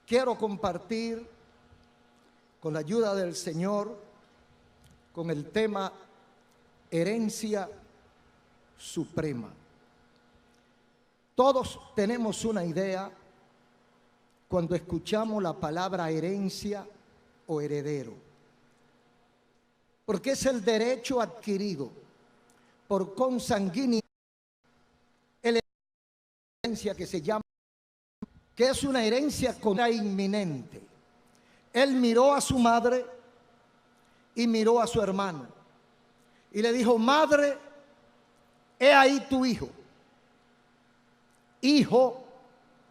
quiero compartir con la ayuda del Señor con el tema herencia suprema. Todos tenemos una idea cuando escuchamos la palabra herencia o heredero, porque es el derecho adquirido por consanguinidad, la herencia que se llama, que es una herencia con la inminente. Él miró a su madre y miró a su hermano y le dijo: madre, he ahí tu hijo. Hijo,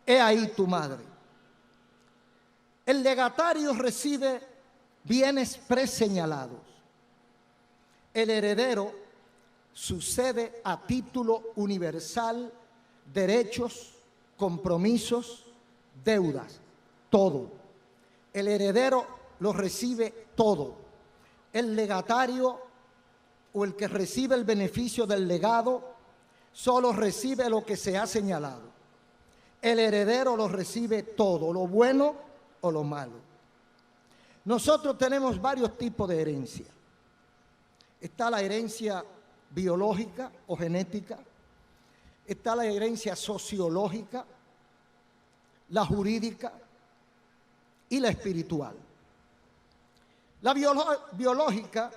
he ahí tu madre. El legatario recibe bienes preseñalados. El heredero sucede a título universal derechos, compromisos, deudas, todo. El heredero lo recibe todo. El legatario o el que recibe el beneficio del legado solo recibe lo que se ha señalado. El heredero lo recibe todo, lo bueno o lo malo. Nosotros tenemos varios tipos de herencia. Está la herencia biológica o genética, está la herencia sociológica, la jurídica y la espiritual. La biológica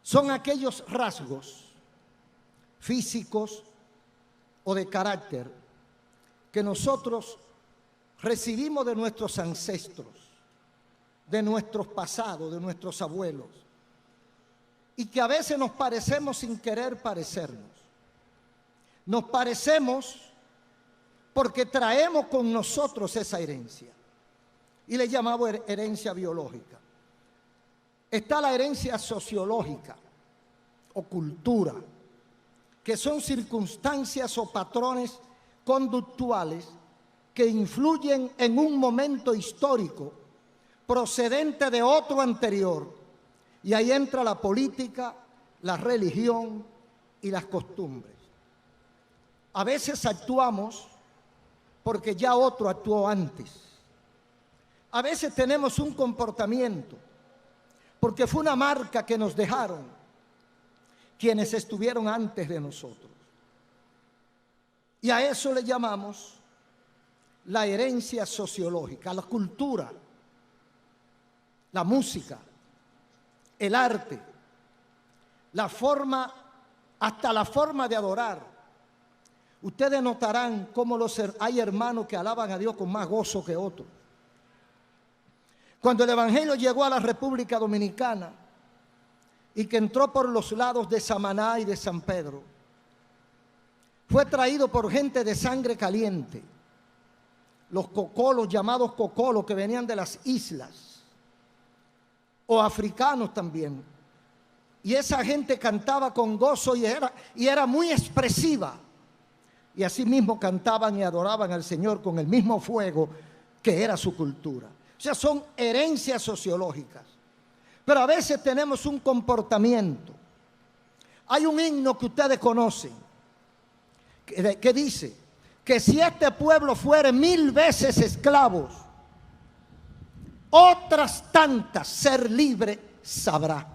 son aquellos rasgos físicos o de carácter que nosotros recibimos de nuestros ancestros, de nuestros pasados, de nuestros abuelos, y que a veces nos parecemos sin querer parecernos. Nos parecemos porque traemos con nosotros esa herencia y le llamamos herencia biológica. Está la herencia sociológica o cultura, que son circunstancias o patrones conductuales que influyen en un momento histórico procedente de otro anterior, y ahí entra la política, la religión y las costumbres. A veces actuamos porque ya otro actuó antes. A veces tenemos un comportamiento porque fue una marca que nos dejaron quienes estuvieron antes de nosotros. Y a eso le llamamos la herencia sociológica, la cultura, la música, el arte, la forma, hasta la forma de adorar. Ustedes notarán cómo hay hermanos que alaban a Dios con más gozo que otros. Cuando el Evangelio llegó a la República Dominicana y que entró por los lados de Samaná y de San Pedro, fue traído por gente de sangre caliente, los cocolos, llamados cocolos, que venían de las islas, o africanos también. Y esa gente cantaba con gozo y era muy expresiva. Y así mismo cantaban y adoraban al Señor con el mismo fuego que era su cultura. O sea, son herencias sociológicas. Pero a veces tenemos un comportamiento. Hay un himno que ustedes conocen que dice que si este pueblo fuere 1000 veces esclavos, otras tantas ser libre sabrá.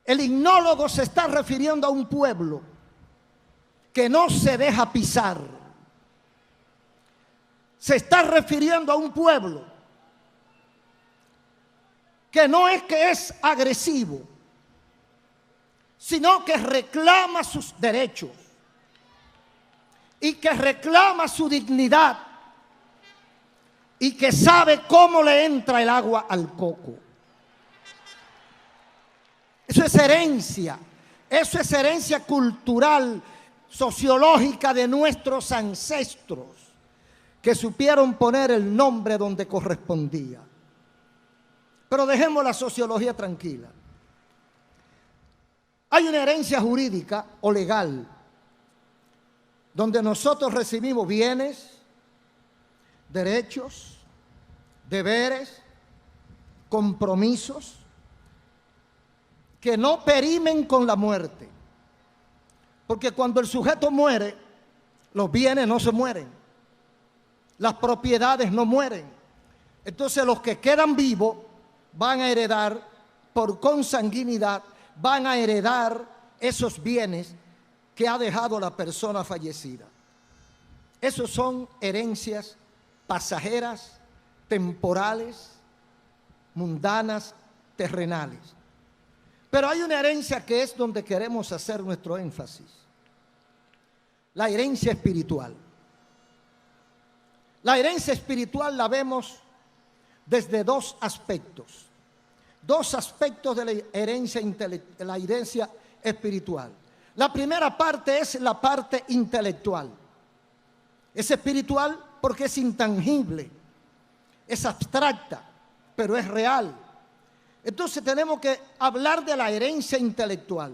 El himnólogo se está refiriendo a un pueblo que no se deja pisar. Se está refiriendo a un pueblo que no es que es agresivo, sino que reclama sus derechos y que reclama su dignidad y que sabe cómo le entra el agua al coco. Eso es herencia cultural, sociológica de nuestros ancestros, que supieron poner el nombre donde correspondía. Pero dejemos la sociología tranquila. Hay una herencia jurídica o legal, donde nosotros recibimos bienes, derechos, deberes, compromisos, que no perimen con la muerte. Porque cuando el sujeto muere, los bienes no se mueren. las propiedades no mueren. Entonces los que quedan vivos van a heredar por consanguinidad, van a heredar esos bienes que ha dejado la persona fallecida. Esos son herencias pasajeras, temporales, mundanas, terrenales. Pero hay una herencia que es donde queremos hacer nuestro énfasis. La herencia espiritual. La herencia espiritual la vemos desde dos aspectos. Dos aspectos de la herencia espiritual. La primera parte es la parte intelectual. Es espiritual porque es intangible, es abstracta, pero es real. Entonces tenemos que hablar de la herencia intelectual,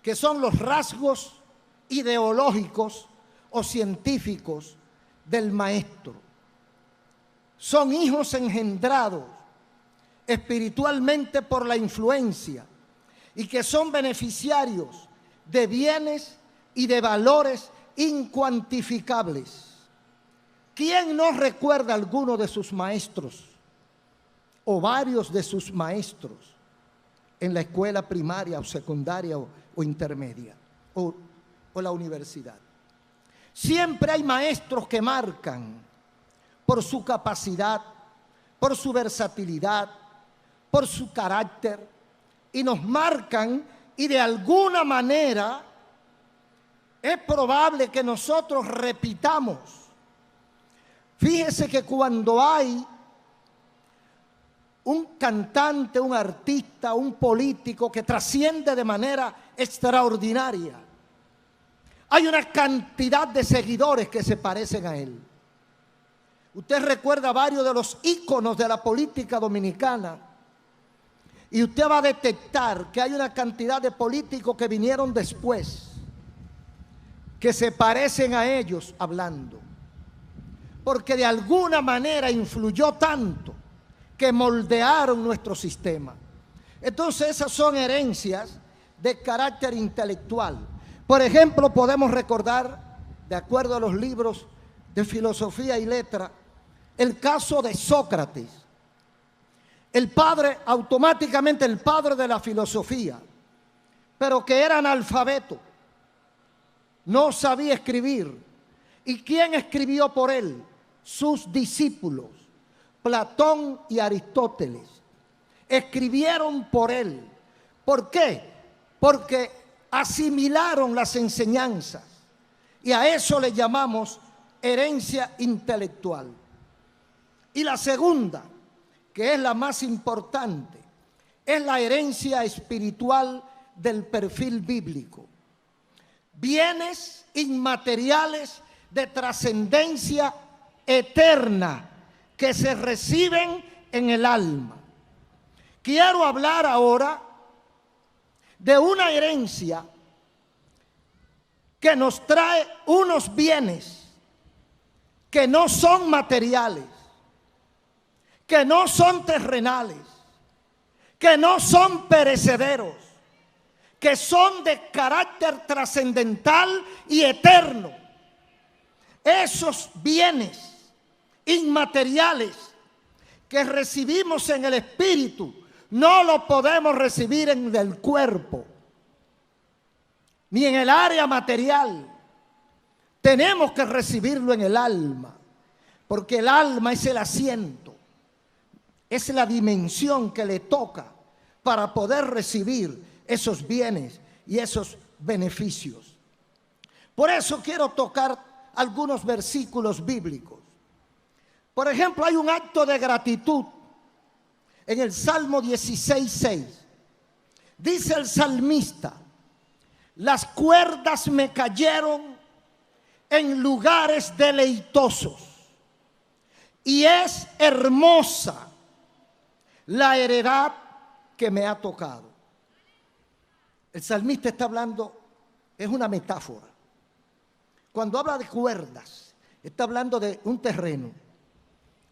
que son los rasgos ideológicos o científicos del maestro. Son hijos engendrados espiritualmente por la influencia y que son beneficiarios de bienes y de valores incuantificables. ¿Quién no recuerda alguno de sus maestros o varios de sus maestros en la escuela primaria o secundaria o intermedia o la universidad? Siempre hay maestros que marcan por su capacidad, por su versatilidad, por su carácter, y nos marcan, y de alguna manera es probable que nosotros repitamos. Fíjese que cuando hay un cantante, un artista, un político que trasciende de manera extraordinaria, hay una cantidad de seguidores que se parecen a él. Usted recuerda varios de los íconos de la política dominicana y usted va a detectar que hay una cantidad de políticos que vinieron después que se parecen a ellos hablando, porque de alguna manera influyó tanto que moldearon nuestro sistema. Entonces esas son herencias de carácter intelectual. Por ejemplo, podemos recordar, de acuerdo a los libros de filosofía y letra, el caso de Sócrates, el padre, automáticamente el padre de la filosofía, pero que era analfabeto, no sabía escribir. ¿Y quién escribió por él? Sus discípulos, Platón y Aristóteles, escribieron por él. ¿Por qué? Porque asimilaron las enseñanzas, y a eso le llamamos herencia intelectual. Y la segunda, que es la más importante, es la herencia espiritual del perfil bíblico. Bienes inmateriales de trascendencia eterna que se reciben en el alma. Quiero hablar ahora de una herencia que nos trae unos bienes que no son materiales, que no son terrenales, que no son perecederos, que son de carácter trascendental y eterno. Esos bienes inmateriales que recibimos en el espíritu no los podemos recibir en el cuerpo ni en el área material. Tenemos que recibirlo en el alma, porque el alma es el asiento, es la dimensión que le toca para poder recibir esos bienes y esos beneficios. Por eso quiero tocar algunos versículos bíblicos. Por ejemplo, hay un acto de gratitud en el Salmo 16:6. Dice el salmista: las cuerdas me cayeron en lugares deleitosos, y es hermosa la heredad que me ha tocado. El salmista está hablando, es una metáfora. Cuando habla de cuerdas, está hablando de un terreno,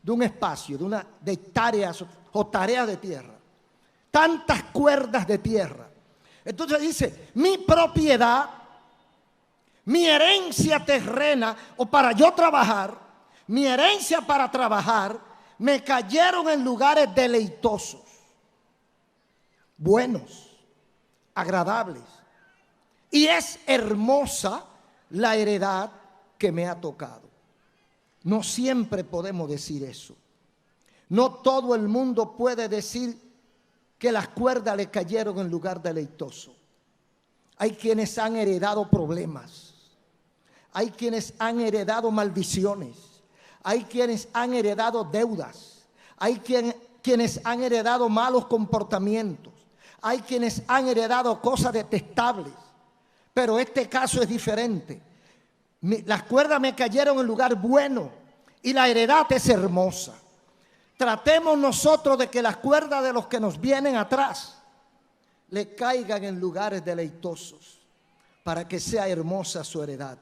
de un espacio, de hectáreas o tareas de tierra. Tantas cuerdas de tierra. Entonces dice, mi propiedad, mi herencia terrena, o para yo trabajar, mi herencia para trabajar, me cayeron en lugares deleitosos, buenos, agradables. Y es hermosa la heredad que me ha tocado. No siempre podemos decir eso. No todo el mundo puede decir que las cuerdas le cayeron en lugar deleitoso. Hay quienes han heredado problemas. Hay quienes han heredado maldiciones. Hay quienes han heredado deudas. Hay quienes han heredado malos comportamientos. Hay quienes han heredado cosas detestables. Pero este caso es diferente. Las cuerdas me cayeron en lugar bueno y la heredad es hermosa. Tratemos nosotros de que las cuerdas de los que nos vienen atrás le caigan en lugares deleitosos para que sea hermosa su heredad.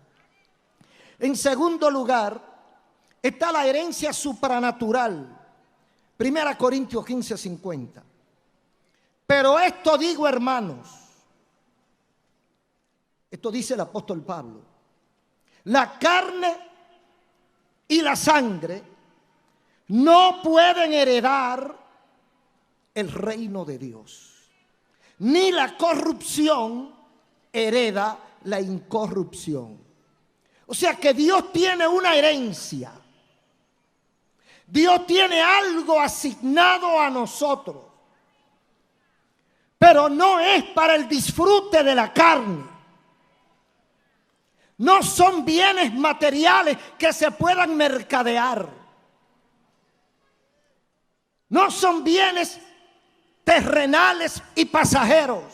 En segundo lugar, está la herencia supranatural. 1 Corintios 15:50. Pero esto digo, hermanos, esto dice el apóstol Pablo, la carne y la sangre no pueden heredar el reino de Dios, ni la corrupción hereda la incorrupción. O sea que Dios tiene una herencia. Dios tiene algo asignado a nosotros, pero no es para el disfrute de la carne. No son bienes materiales que se puedan mercadear. No son bienes terrenales y pasajeros.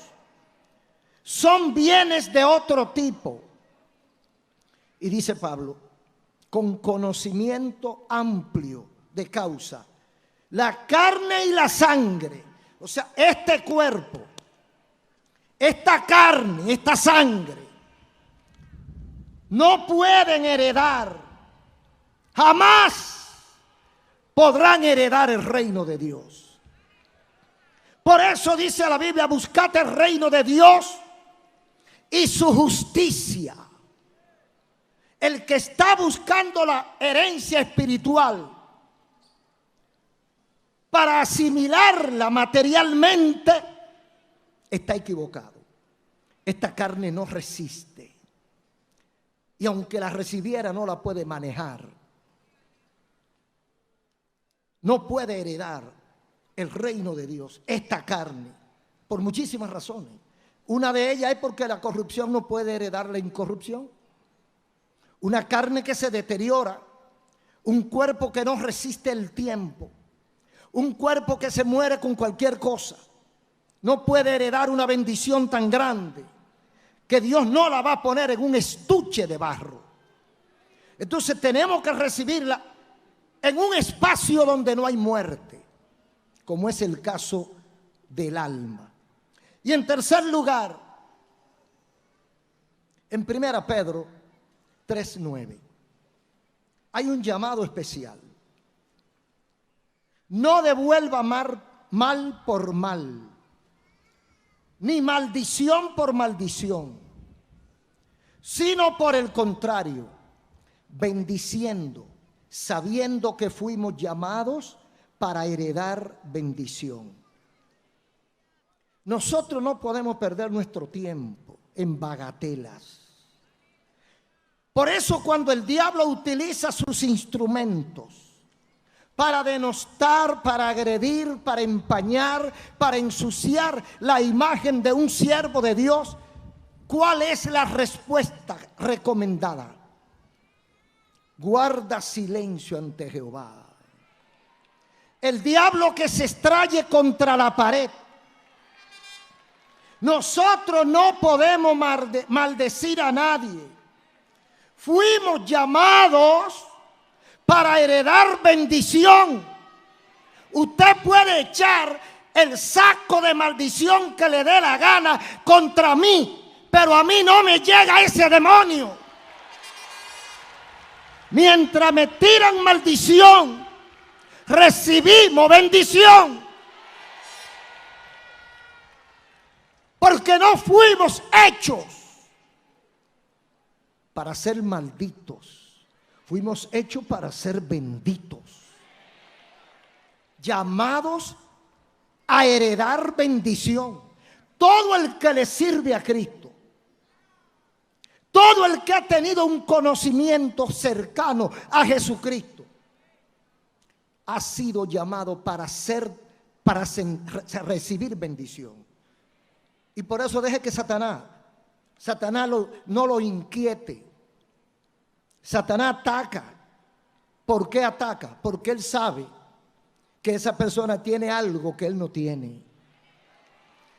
Son bienes de otro tipo. Y dice Pablo, con conocimiento amplio de causa, la carne y la sangre, o sea, este cuerpo, esta carne, esta sangre, no pueden heredar, jamás podrán heredar el reino de Dios. Por eso dice la Biblia, buscad el reino de Dios y su justicia. El que está buscando la herencia espiritual para asimilarla materialmente está equivocado. Esta carne no resiste. Y aunque la recibiera, no la puede manejar. No puede heredar el reino de Dios, esta carne, por muchísimas razones. Una de ellas es porque la corrupción no puede heredar la incorrupción. Una carne que se deteriora, un cuerpo que no resiste el tiempo, un cuerpo que se muere con cualquier cosa, no puede heredar una bendición tan grande que Dios no la va a poner en un estuche de barro. Entonces tenemos que recibirla en un espacio donde no hay muerte, como es el caso del alma. Y en tercer lugar, en 1 Pedro 3:9, hay un llamado especial. No devuelva mal por mal, ni maldición por maldición, sino por el contrario, bendiciendo, sabiendo que fuimos llamados para heredar bendición. Nosotros no podemos perder nuestro tiempo en bagatelas. Por eso cuando el diablo utiliza sus instrumentos para denostar, para agredir, para empañar, para ensuciar la imagen de un siervo de Dios, ¿cuál es la respuesta recomendada? Guarda silencio ante Jehová. El diablo que se estralle contra la pared. Nosotros no podemos maldecir a nadie. Fuimos llamados para heredar bendición. Usted puede echar el saco de maldición que le dé la gana contra mí, pero a mí no me llega ese demonio. Mientras me tiran maldición, recibimos bendición. Porque no fuimos hechos para ser malditos. Fuimos hechos para ser benditos, llamados a heredar bendición. Todo el que le sirve a Cristo, todo el que ha tenido un conocimiento cercano a Jesucristo, ha sido llamado para recibir bendición. Y por eso deje que Satanás no lo inquiete. Satanás ataca. ¿Por qué ataca? Porque él sabe que esa persona tiene algo que él no tiene.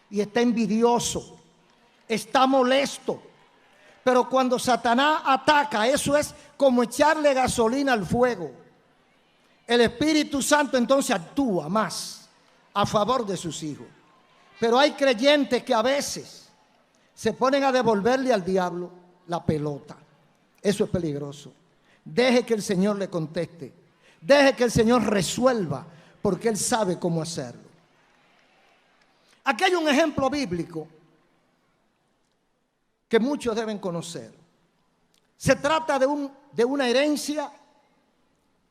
Y está envidioso, está molesto. Pero cuando Satanás ataca, eso es como echarle gasolina al fuego. El Espíritu Santo entonces actúa más a favor de sus hijos. Pero hay creyentes que a veces se ponen a devolverle al diablo la pelota. Eso es peligroso. Deje que el Señor le conteste. Deje que el Señor resuelva, porque Él sabe cómo hacerlo. Aquí hay un ejemplo bíblico que muchos deben conocer. Se trata de una herencia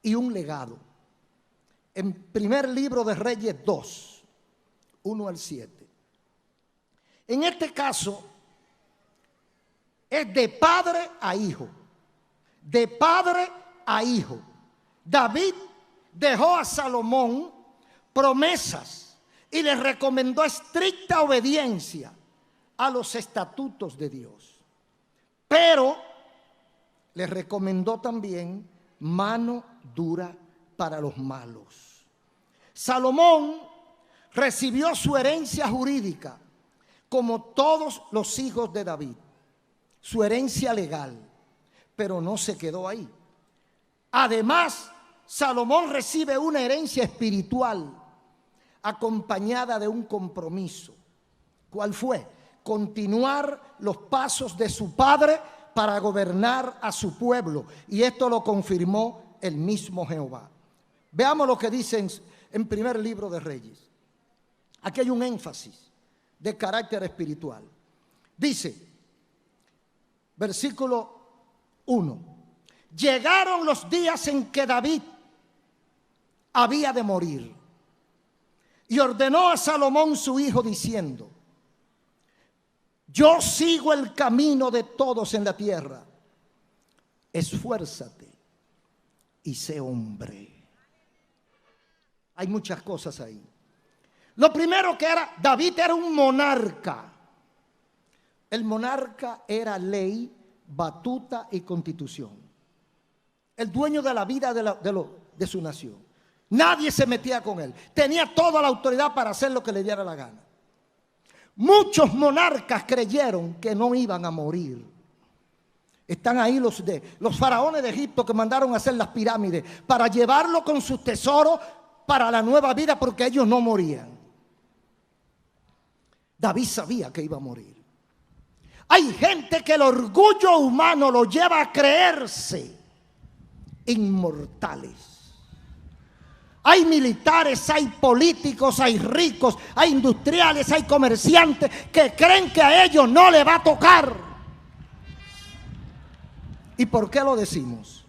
y un legado. En primer libro de Reyes 2, 1 al 7. En este caso, es de padre a hijo. De padre a hijo. David dejó a Salomón promesas y le recomendó estricta obediencia a los estatutos de Dios. Pero le recomendó también mano dura para los malos. Salomón recibió su herencia jurídica como todos los hijos de David, su herencia legal, pero no se quedó ahí. Además, Salomón recibe una herencia espiritual acompañada de un compromiso. ¿Cuál fue? Continuar los pasos de su padre para gobernar a su pueblo. Y esto lo confirmó el mismo Jehová. Veamos lo que dice en primer libro de Reyes. Aquí hay un énfasis de carácter espiritual. Dice, versículo 1. Llegaron los días en que David había de morir. Y ordenó a Salomón su hijo diciendo: yo sigo el camino de todos en la tierra. Esfuérzate y sé hombre. Hay muchas cosas ahí. Lo primero que era, David era un monarca. El monarca era ley, batuta y constitución. El dueño de la vida de su nación. Nadie se metía con él. Tenía toda la autoridad para hacer lo que le diera la gana. Muchos monarcas creyeron que no iban a morir. Están ahí los faraones de Egipto que mandaron a hacer las pirámides para llevarlo con sus tesoros para la nueva vida, porque ellos no morían. David sabía que iba a morir. Hay gente que el orgullo humano lo lleva a creerse inmortales. Hay militares, hay políticos, hay ricos, hay industriales, hay comerciantes que creen que a ellos no les va a tocar. ¿Y por qué lo decimos?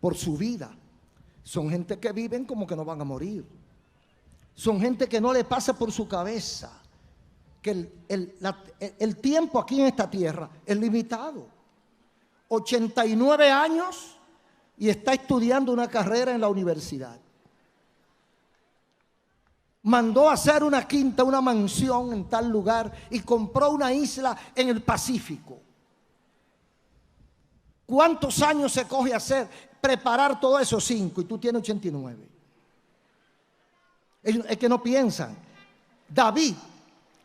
Por su vida. Son gente que viven como que no van a morir. Son gente que no le pasa por su cabeza que el tiempo aquí en esta tierra es limitado. 89 años y está estudiando una carrera en la universidad. Mandó a hacer una quinta, una mansión en tal lugar y compró una isla en el Pacífico. ¿Cuántos años se coge hacer? Preparar todo eso, 5, y tú tienes 89. Es que no piensan. David,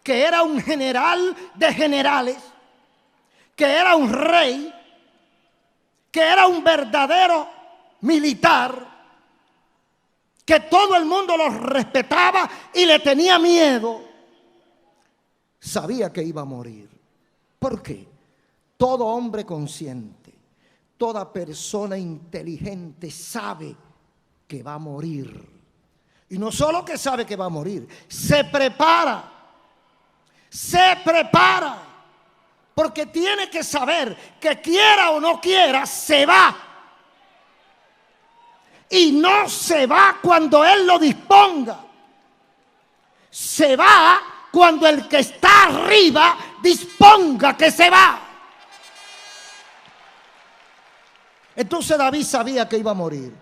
que era un general de generales, que era un rey, que era un verdadero militar, que todo el mundo lo respetaba y le tenía miedo, sabía que iba a morir. ¿Por qué? Todo hombre consciente, toda persona inteligente sabe que va a morir. Y no solo que sabe que va a morir, se prepara. Se prepara. Porque tiene que saber que quiera o no quiera, se va. Y no se va cuando Él lo disponga. Se va cuando el que está arriba disponga que se va. Entonces David sabía que iba a morir.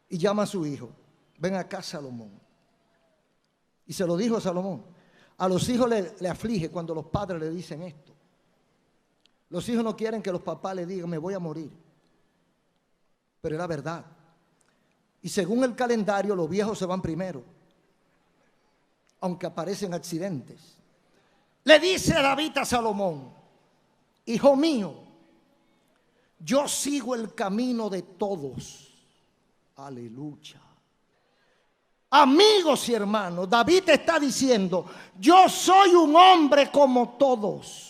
Y llama a su hijo. Ven acá, Salomón. Y se lo dijo a Salomón. A los hijos le aflige cuando los padres le dicen esto. Los hijos no quieren que los papás le digan, me voy a morir. Pero es la verdad. Y según el calendario, los viejos se van primero, aunque aparecen accidentes. Le dice David a Salomón, hijo mío, yo sigo el camino de todos. Aleluya. Amigos y hermanos, David está diciendo, yo soy un hombre como todos.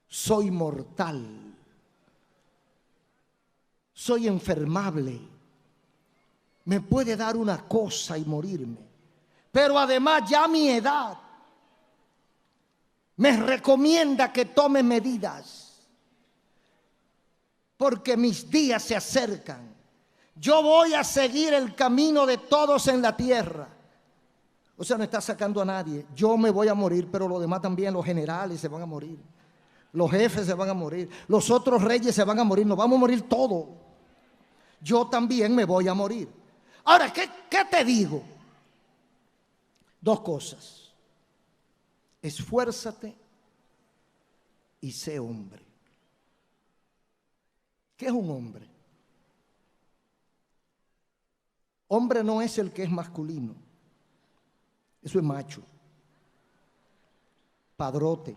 Soy mortal. Soy enfermable. Me puede dar una cosa y morirme. Pero además ya mi edad me recomienda que tome medidas. Porque mis días se acercan. Yo voy a seguir el camino de todos en la tierra. O sea, no está sacando a nadie. Yo me voy a morir, pero los demás también, los generales se van a morir. Los jefes se van a morir. Los otros reyes se van a morir. Nos vamos a morir todos. Yo también me voy a morir. Ahora, ¿qué te digo? Dos cosas. Esfuérzate y sé hombre. ¿Qué es un hombre? Hombre no es el que es masculino. Eso es macho. Padrote.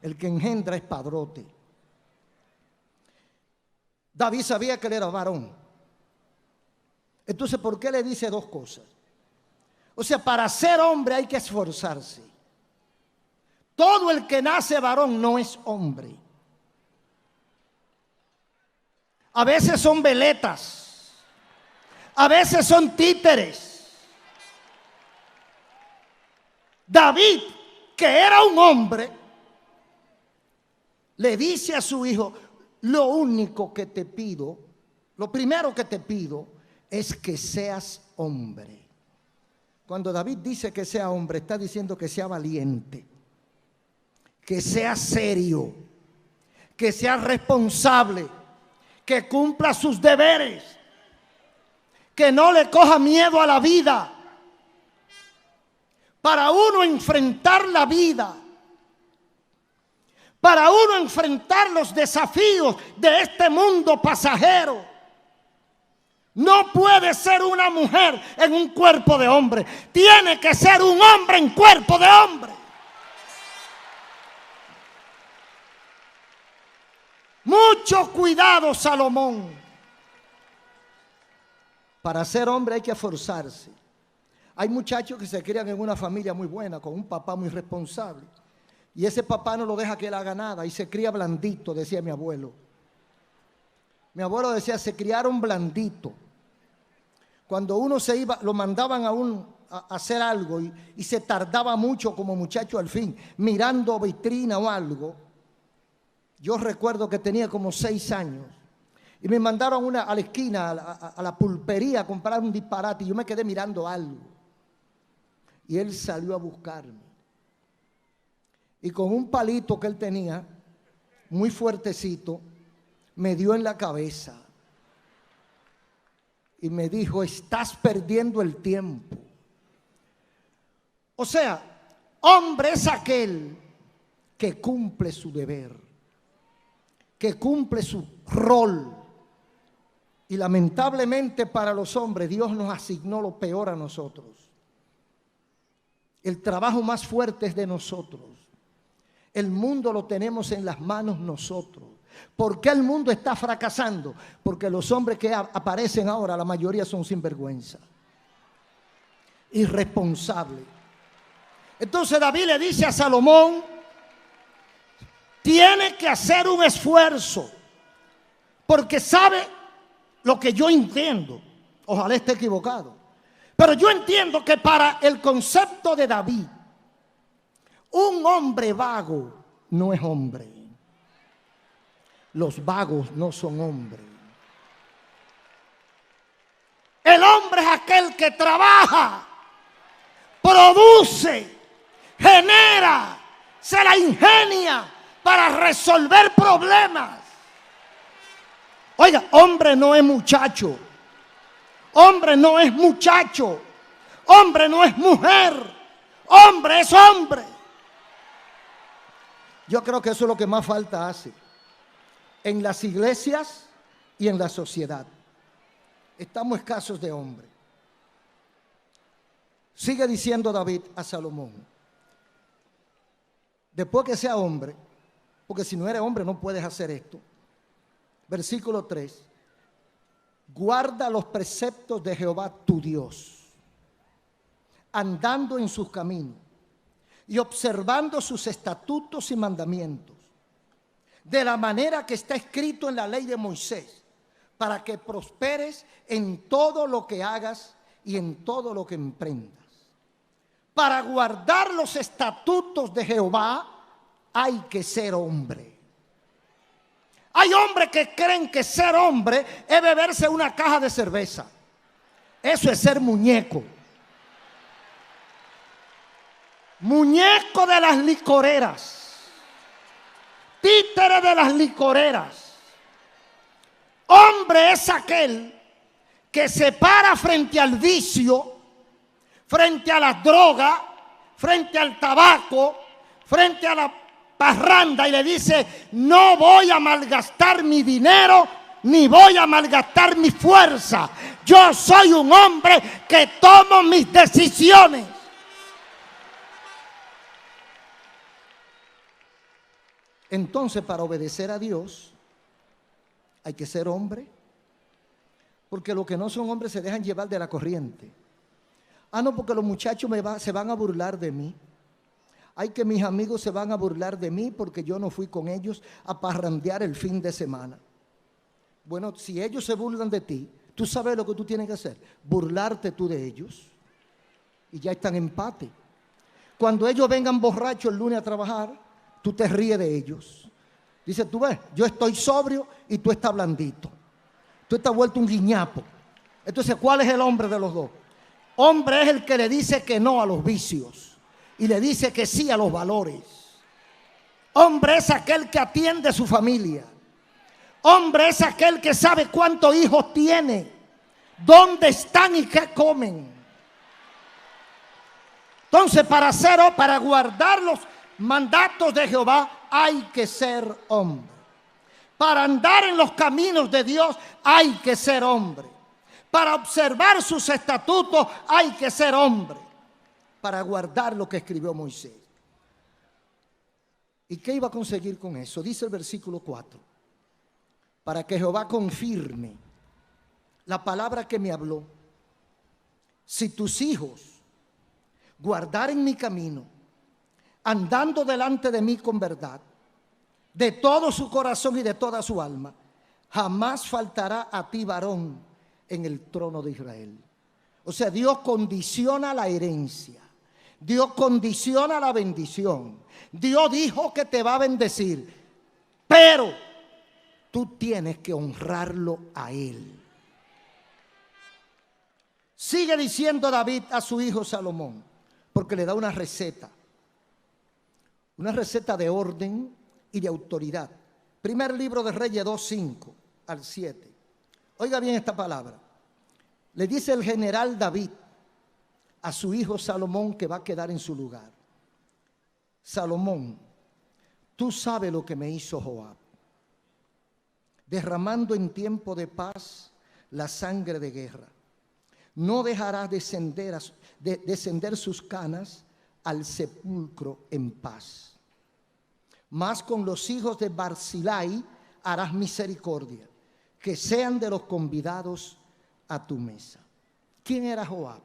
El que engendra es padrote. David sabía que él era varón. Entonces, ¿por qué le dice dos cosas? O sea, para ser hombre hay que esforzarse. Todo el que nace varón no es hombre. A veces son veletas. A veces son títeres. David, que era un hombre, le dice a su hijo, lo único que te pido, lo primero que te pido es que seas hombre. Cuando David dice que sea hombre, está diciendo que sea valiente, que sea serio, que sea responsable, que cumpla sus deberes, que no le coja miedo a la vida. Para uno enfrentar la vida, para uno enfrentar los desafíos de este mundo pasajero, no puede ser una mujer en un cuerpo de hombre. Tiene que ser un hombre en cuerpo de hombre. Mucho cuidado, Salomón. Para ser hombre hay que esforzarse. Hay muchachos que se crían en una familia muy buena, con un papá muy responsable. Y ese papá no lo deja que él haga nada y se cría blandito, decía mi abuelo. Mi abuelo decía, se criaron blandito. Cuando uno se iba, lo mandaban a hacer algo y se tardaba mucho como muchacho al fin, mirando vitrina o algo. Yo recuerdo que tenía como 6 años y me mandaron a la esquina, a la pulpería a comprar un disparate y yo me quedé mirando algo. Y él salió a buscarme. Y con un palito que él tenía, muy fuertecito, me dio en la cabeza. Y me dijo, estás perdiendo el tiempo. O sea, hombre es aquel que cumple su deber, que cumple su rol. Y lamentablemente para los hombres, Dios nos asignó lo peor a nosotros. El trabajo más fuerte es de nosotros. El mundo lo tenemos en las manos nosotros. ¿Por qué el mundo está fracasando? Porque los hombres que aparecen ahora, la mayoría son sinvergüenza, irresponsables. Entonces David le dice a Salomón, tiene que hacer un esfuerzo, porque sabe lo que yo entiendo. Ojalá esté equivocado, pero yo entiendo que para el concepto de David, un hombre vago no es hombre. Los vagos no son hombres. El hombre es aquel que trabaja, produce, genera, se la ingenia para resolver problemas. Oiga, hombre no es muchacho. Hombre no es muchacho. Hombre no es mujer. Hombre es hombre. Yo creo que eso es lo que más falta hace en las iglesias y en la sociedad. Estamos escasos de hombre. Sigue diciendo David a Salomón, después que sea hombre, porque si no eres hombre no puedes hacer esto. Versículo 3. Guarda los preceptos de Jehová tu Dios, andando en sus caminos y observando sus estatutos y mandamientos, de la manera que está escrito en la ley de Moisés, para que prosperes en todo lo que hagas y en todo lo que emprendas. Para guardar los estatutos de Jehová hay que ser hombre. Hay hombres que creen que ser hombre es beberse una caja de cerveza. Eso es ser muñeco. Muñeco de las licoreras. Títere de las licoreras. Hombre es aquel que se para frente al vicio, frente a las drogas, frente al tabaco, frente a la parranda y le dice: no voy a malgastar mi dinero ni voy a malgastar mi fuerza. Yo soy un hombre que tomo mis decisiones. Entonces, para obedecer a Dios hay que ser hombre, porque los que no son hombres se dejan llevar de la corriente. Ah, no, porque los muchachos se van a burlar de mí. Ay, que mis amigos se van a burlar de mí porque yo no fui con ellos a parrandear el fin de semana. Bueno, si ellos se burlan de ti, tú sabes lo que tú tienes que hacer: burlarte tú de ellos. Y ya están en empate. Cuando ellos vengan borrachos el lunes a trabajar, tú te ríes de ellos. Dice: tú ves, yo estoy sobrio y tú estás blandito. Tú estás vuelto un guiñapo. Entonces, ¿cuál es el hombre de los dos? Hombre es el que le dice que no a los vicios y le dice que sí a los valores. Hombre es aquel que atiende a su familia. Hombre es aquel que sabe cuántos hijos tiene, dónde están y qué comen. Entonces, para guardar los mandatos de Jehová hay que ser hombre. Para andar en los caminos de Dios hay que ser hombre. Para observar sus estatutos hay que ser hombre. Para guardar lo que escribió Moisés. ¿Y qué iba a conseguir con eso? Dice el versículo 4. Para que Jehová confirme la palabra que me habló. Si tus hijos guardaren mi camino, andando delante de mí con verdad, de todo su corazón y de toda su alma, jamás faltará a ti varón en el trono de Israel. O sea, Dios condiciona la herencia. Dios condiciona la bendición. Dios dijo que te va a bendecir, pero tú tienes que honrarlo a Él. Sigue diciendo David a su hijo Salomón, porque le da una receta de orden y de autoridad. Primer libro de Reyes 2:5 al 7. Oiga bien esta palabra. Le dice el general David a su hijo Salomón, que va a quedar en su lugar: Salomón, tú sabes lo que me hizo Joab, derramando en tiempo de paz la sangre de guerra. No dejarás descender sus canas al sepulcro en paz. Mas con los hijos de Barzilai harás misericordia, que sean de los convidados a tu mesa. ¿Quién era Joab?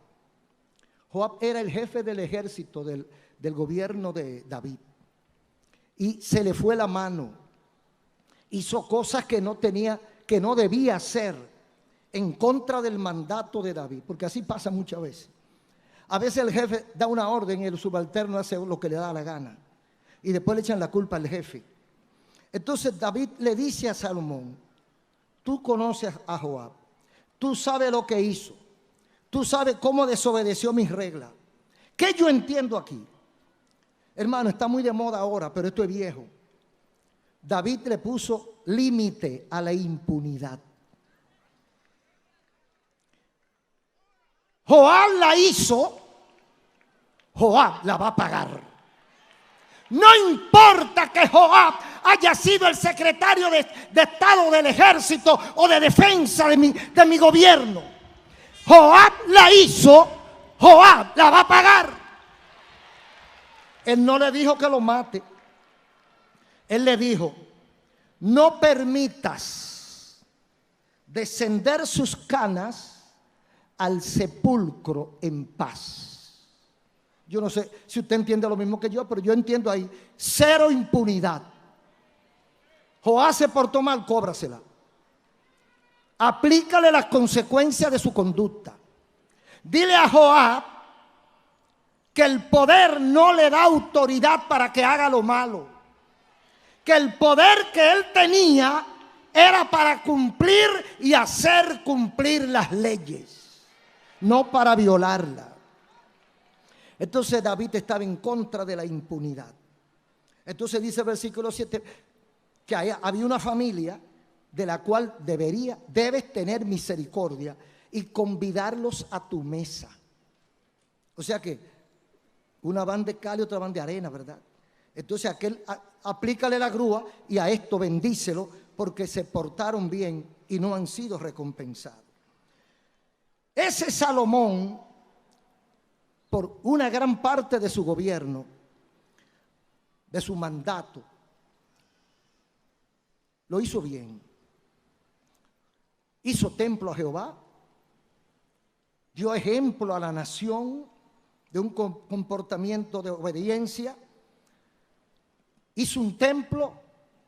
Joab era el jefe del ejército del gobierno de David. Y se le fue la mano. Hizo cosas que no debía hacer en contra del mandato de David. Porque así pasa muchas veces. A veces el jefe da una orden y el subalterno hace lo que le da la gana. Y después le echan la culpa al jefe. Entonces David le dice a Salomón: tú conoces a Joab, tú sabes lo que hizo, tú sabes cómo desobedeció mis reglas. ¿Qué yo entiendo aquí? Hermano, está muy de moda ahora, pero esto es viejo. David le puso límite a la impunidad. Joab la hizo, Joab la va a pagar. No importa que Joab haya sido el secretario de Estado del ejército o de defensa de mi gobierno. Joab la hizo, Joab la va a pagar. Él no le dijo que lo mate. Él le dijo: no permitas descender sus canas al sepulcro en paz. Yo no sé si usted entiende lo mismo que yo, pero yo entiendo ahí: cero impunidad. Joab se portó mal, cóbrasela. Aplícale las consecuencias de su conducta. Dile a Joab que el poder no le da autoridad para que haga lo malo. Que el poder que él tenía era para cumplir y hacer cumplir las leyes, no para violarlas. Entonces David estaba en contra de la impunidad. Entonces dice el versículo 7 que había una familia de la cual debes tener misericordia y convidarlos a tu mesa. O sea que una van de cal y otra van de arena, ¿verdad? Entonces aplícale la grúa y a esto bendícelo porque se portaron bien y no han sido recompensados. Ese Salomón, por una gran parte de su gobierno, de su mandato, lo hizo bien. Hizo templo a Jehová, dio ejemplo a la nación de un comportamiento de obediencia, hizo un templo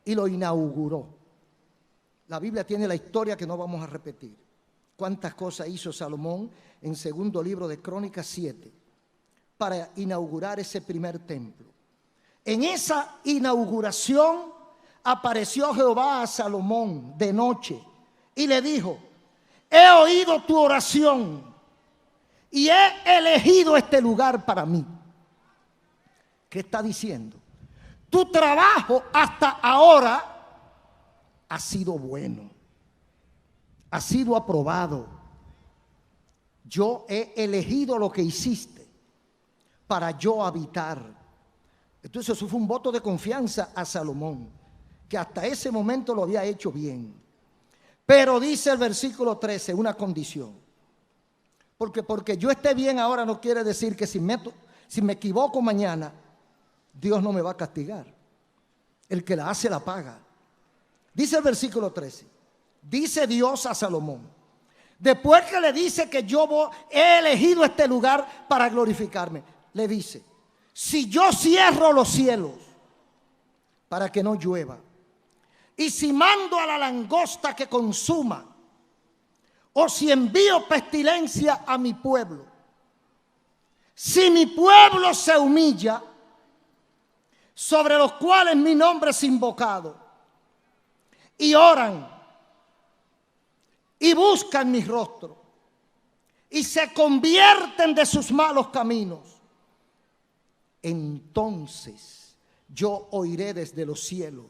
y lo inauguró. La Biblia tiene la historia que no vamos a repetir. ¿Cuántas cosas hizo Salomón en segundo libro de Crónicas 7 para inaugurar ese primer templo? En esa inauguración apareció Jehová a Salomón de noche y le dijo: he oído tu oración y he elegido este lugar para mí. ¿Qué está diciendo? Tu trabajo hasta ahora ha sido bueno, ha sido aprobado. Yo he elegido lo que hiciste para yo habitar. Entonces eso fue un voto de confianza a Salomón, que hasta ese momento lo había hecho bien. Pero dice el versículo 13 una condición. Porque yo esté bien ahora no quiere decir que si me equivoco mañana, Dios no me va a castigar. El que la hace la paga. Dice el versículo 13. Dice Dios a Salomón, después que le dice que he elegido este lugar para glorificarme, le dice: si yo cierro los cielos para que no llueva, y si mando a la langosta que consuma, o si envío pestilencia a mi pueblo, si mi pueblo se humilla, sobre los cuales mi nombre es invocado, y oran y buscan mi rostro y se convierten de sus malos caminos, entonces yo oiré desde los cielos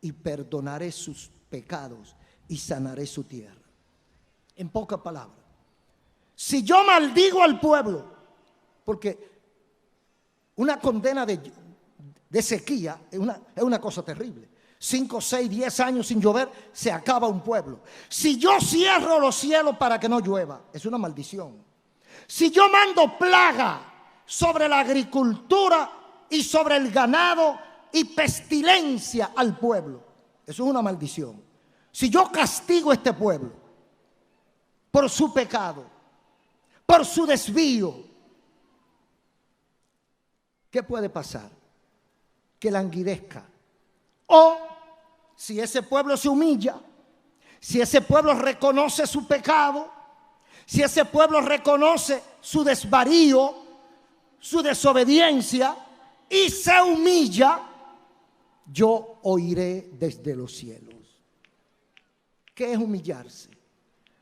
y perdonaré sus pecados y sanaré su tierra. En pocas palabras, si yo maldigo al pueblo, porque una condena de sequía es una cosa terrible. 5, 6, 10 años sin llover, se acaba un pueblo. Si yo cierro los cielos para que no llueva, es una maldición. Si yo mando plaga sobre la agricultura y sobre el ganado y pestilencia al pueblo, eso es una maldición. Si yo castigo a este pueblo por su pecado, por su desvío, ¿qué puede pasar? Que languidezca. O si ese pueblo se humilla, si ese pueblo reconoce su pecado, si ese pueblo reconoce su desvarío, su desobediencia y se humilla, yo oiré desde los cielos. ¿Qué es humillarse?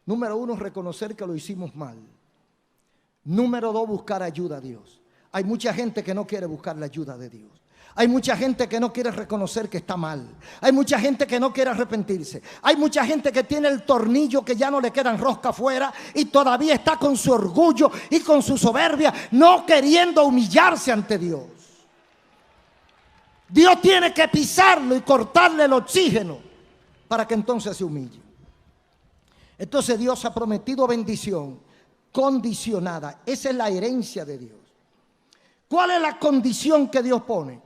Número 1, reconocer que lo hicimos mal. Número 2, buscar ayuda a Dios. Hay mucha gente que no quiere buscar la ayuda de Dios. Hay mucha gente que no quiere reconocer que está mal. Hay mucha gente que no quiere arrepentirse. Hay mucha gente que tiene el tornillo que ya no le quedan rosca afuera y todavía está con su orgullo y con su soberbia, no queriendo humillarse ante Dios. Dios tiene que pisarlo y cortarle el oxígeno para que entonces se humille. Entonces Dios ha prometido bendición condicionada. Esa es la herencia de Dios. ¿Cuál es la condición que Dios pone?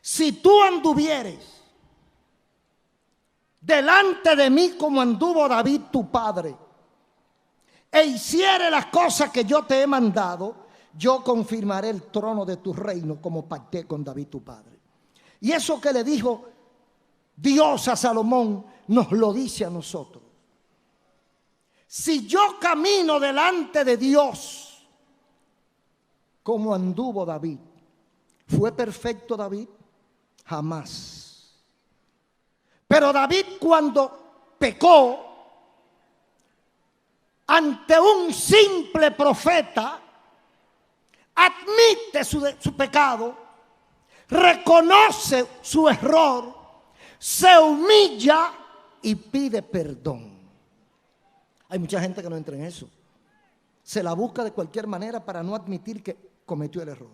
Si tú anduvieres delante de mí como anduvo David tu padre, e hiciere las cosas que yo te he mandado, yo confirmaré el trono de tu reino como pacté con David tu padre. Y eso que le dijo Dios a Salomón, nos lo dice a nosotros. Si yo camino delante de Dios como anduvo David, ¿fue perfecto David? Jamás. Pero David, cuando pecó ante un simple profeta, admite su pecado, reconoce su error, se humilla y pide perdón. Hay mucha gente que no entra en eso. Se la busca de cualquier manera para no admitir que cometió el error.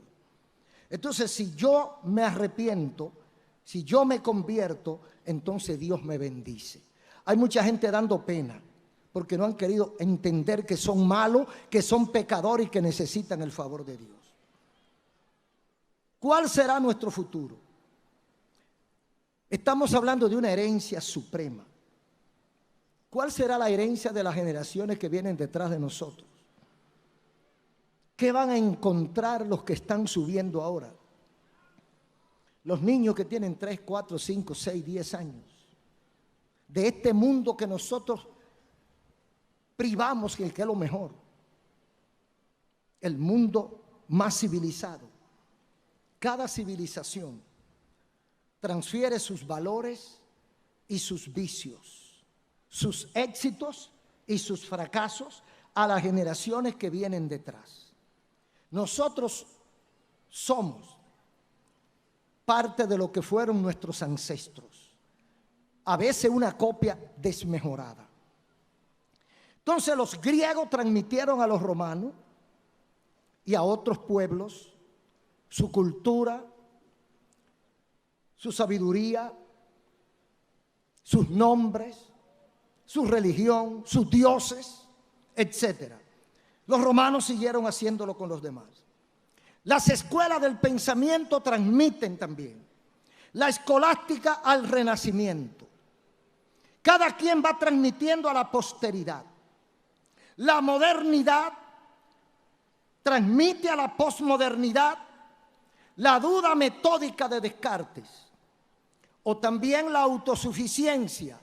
Entonces, si yo me arrepiento, si yo me convierto, entonces Dios me bendice. Hay mucha gente dando pena porque no han querido entender que son malos, que son pecadores y que necesitan el favor de Dios. ¿Cuál será nuestro futuro? Estamos hablando de una herencia suprema. ¿Cuál será la herencia de las generaciones que vienen detrás de nosotros? ¿Qué van a encontrar los que están subiendo ahora? Los niños que tienen 3, 4, 5, 6, 10 años. De este mundo que nosotros privamos, que es lo mejor. El mundo más civilizado. Cada civilización transfiere sus valores y sus vicios, sus éxitos y sus fracasos a las generaciones que vienen detrás. Nosotros somos parte de lo que fueron nuestros ancestros, a veces una copia desmejorada. Entonces los griegos transmitieron a los romanos y a otros pueblos su cultura, su sabiduría, sus nombres, su religión, sus dioses, etc. Los romanos siguieron haciéndolo con los demás. Las escuelas del pensamiento transmiten también. La escolástica al Renacimiento. Cada quien va transmitiendo a la posteridad. La modernidad transmite a la posmodernidad la duda metódica de Descartes, o también la autosuficiencia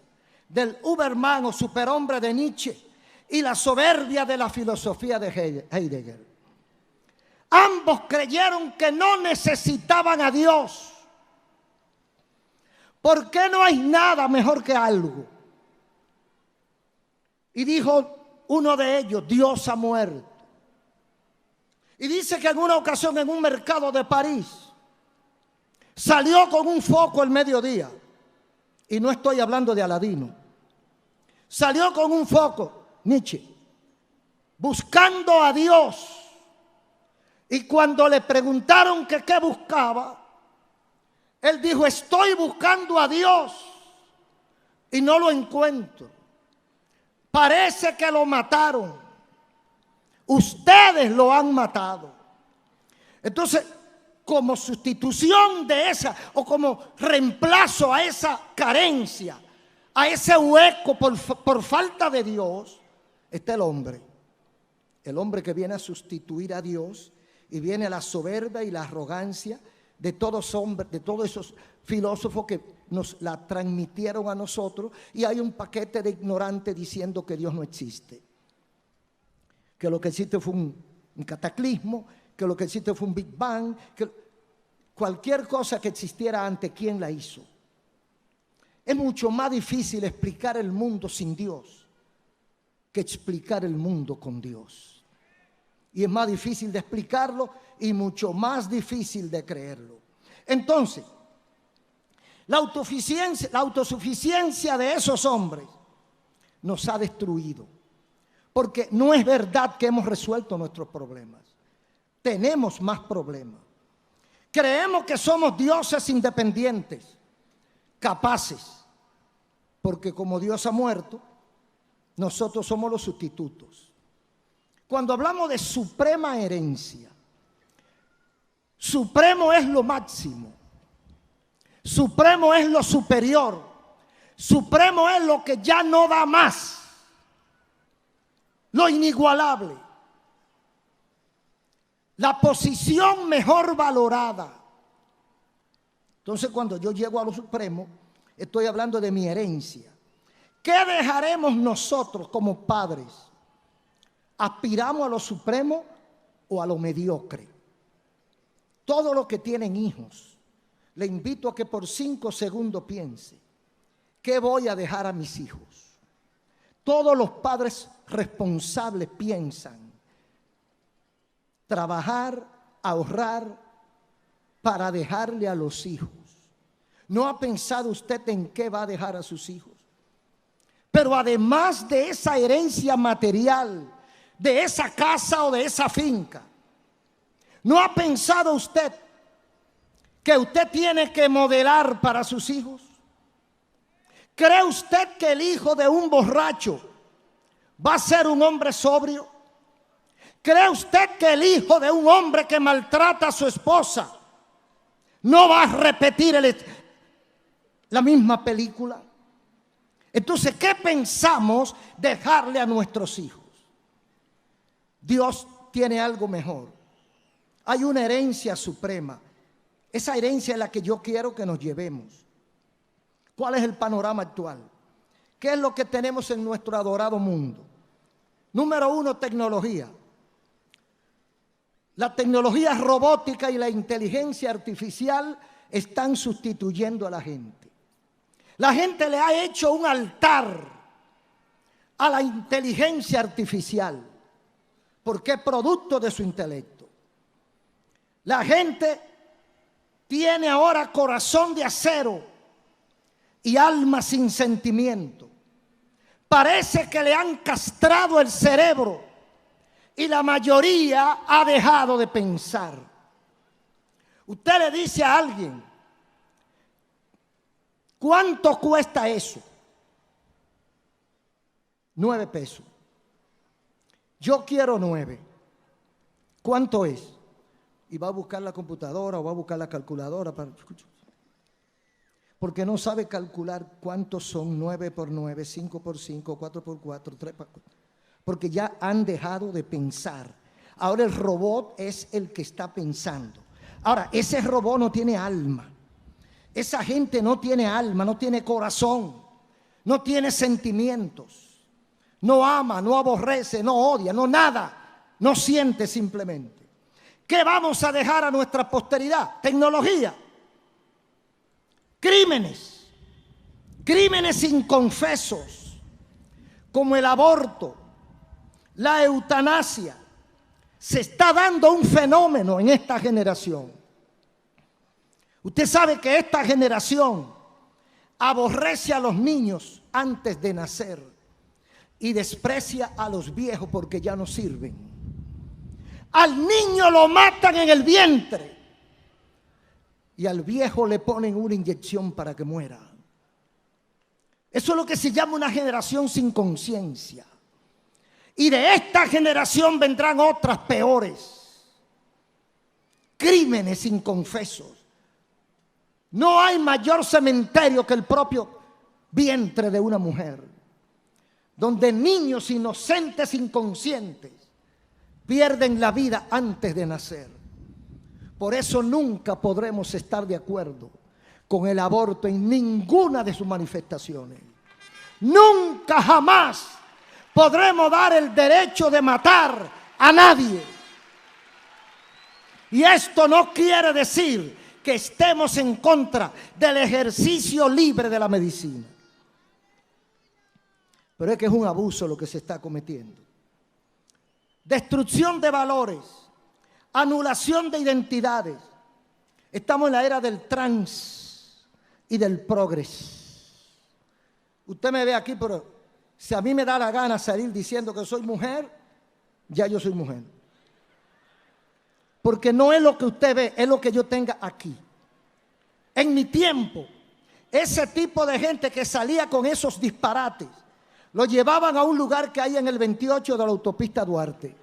del Übermann o superhombre de Nietzsche y la soberbia de la filosofía de Heidegger. Ambos creyeron que no necesitaban a Dios, porque no hay nada mejor que algo. Y dijo uno de ellos, Dios ha muerto. Y dice que en una ocasión en un mercado de París salió con un foco al mediodía. Y no estoy hablando de Aladino. Salió con un foco, Nietzsche, buscando a Dios. Y cuando le preguntaron que qué buscaba, él dijo, estoy buscando a Dios y no lo encuentro. Parece que lo mataron. Ustedes lo han matado. Entonces, como sustitución de esa, o como reemplazo a esa carencia, a ese hueco por falta de Dios, está el hombre. El hombre que viene a sustituir a Dios y viene la soberbia y la arrogancia de todos hombres, de todos esos filósofos que nos la transmitieron a nosotros, y hay un paquete de ignorantes diciendo que Dios no existe. Que lo que existe fue un cataclismo, que lo que existe fue un Big Bang. cualquier cosa que existiera ante quien la hizo. Es mucho más difícil explicar el mundo sin Dios que explicar el mundo con Dios. Y es más difícil de explicarlo y mucho más difícil de creerlo. Entonces, la autosuficiencia de esos hombres nos ha destruido. Porque no es verdad que hemos resuelto nuestros problemas. Tenemos más problemas. Creemos que somos dioses independientes, capaces. Porque como Dios ha muerto, nosotros somos los sustitutos. Cuando hablamos de suprema herencia, supremo es lo máximo. Supremo es lo superior. Supremo es lo que ya no da más. Lo inigualable. La posición mejor valorada. Entonces, cuando yo llego a lo supremo, estoy hablando de mi herencia. ¿Qué dejaremos nosotros como padres? ¿Aspiramos a lo supremo o a lo mediocre? Todos los que tienen hijos, le invito a que por 5 segundos piense, ¿qué voy a dejar a mis hijos? Todos los padres responsables piensan, trabajar, ahorrar para dejarle a los hijos. ¿No ha pensado usted en qué va a dejar a sus hijos? Pero además de esa herencia material, de esa casa o de esa finca, ¿no ha pensado usted que usted tiene que modelar para sus hijos? ¿Cree usted que el hijo de un borracho va a ser un hombre sobrio? ¿Cree usted que el hijo de un hombre que maltrata a su esposa no va a repetir la misma película? Entonces, ¿qué pensamos dejarle a nuestros hijos? Dios tiene algo mejor. Hay una herencia suprema. Esa herencia es la que yo quiero que nos llevemos. ¿Cuál es el panorama actual? ¿Qué es lo que tenemos en nuestro adorado mundo? Número 1, tecnología. La tecnología robótica y la inteligencia artificial están sustituyendo a la gente. La gente le ha hecho un altar a la inteligencia artificial porque es producto de su intelecto. La gente tiene ahora corazón de acero y alma sin sentimiento. Parece que le han castrado el cerebro y la mayoría ha dejado de pensar. Usted le dice a alguien, ¿cuánto cuesta eso? 9 pesos. Yo quiero 9. ¿Cuánto es? Y va a buscar la computadora o va a buscar la calculadora para... Porque no sabe calcular cuántos son 9 por 9, 5 por 5, 4 por 4, 3 por 4. Porque ya han dejado de pensar. Ahora el robot es el que está pensando. Ahora, ese robot no tiene alma. Esa gente no tiene alma, no tiene corazón, no tiene sentimientos. No ama, no aborrece, no odia, no nada. No siente simplemente. ¿Qué vamos a dejar a nuestra posteridad? Tecnología. Crímenes. Crímenes inconfesos, como el aborto, la eutanasia. Se está dando un fenómeno en esta generación. Usted sabe que esta generación aborrece a los niños antes de nacer y desprecia a los viejos porque ya no sirven. Al niño lo matan en el vientre y al viejo le ponen una inyección para que muera. Eso es lo que se llama una generación sin conciencia. Y de esta generación vendrán otras peores. Crímenes inconfesos. No hay mayor cementerio que el propio vientre de una mujer, donde niños inocentes, inconscientes, pierden la vida antes de nacer. Por eso nunca podremos estar de acuerdo con el aborto en ninguna de sus manifestaciones. Nunca jamás podremos dar el derecho de matar a nadie. Y esto no quiere decir que estemos en contra del ejercicio libre de la medicina. Pero es que es un abuso lo que se está cometiendo. Destrucción de valores, anulación de identidades. Estamos en la era del trans y del progres. Usted me ve aquí, pero si a mí me da la gana salir diciendo que soy mujer, ya yo soy mujer. Porque no es lo que usted ve, es lo que yo tenga aquí. En mi tiempo, ese tipo de gente que salía con esos disparates, lo llevaban a un lugar que hay en el 28 de la autopista Duarte.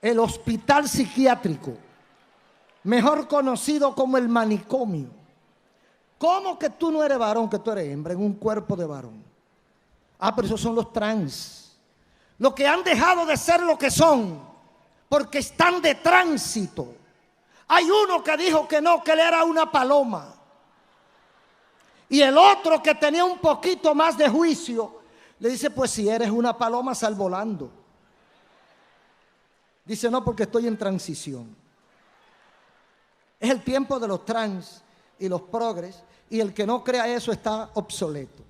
El hospital psiquiátrico, mejor conocido como el manicomio. ¿Cómo que tú no eres varón, que tú eres hembra, en un cuerpo de varón? Ah, pero esos son los trans. Los que han dejado de ser lo que son, porque están de tránsito. Hay uno que dijo que no, que él era una paloma. Y el otro que tenía un poquito más de juicio, le dice, pues si eres una paloma, sal volando. Dice, no, porque estoy en transición. Es el tiempo de los trans y los progres, y el que no crea eso está obsoleto.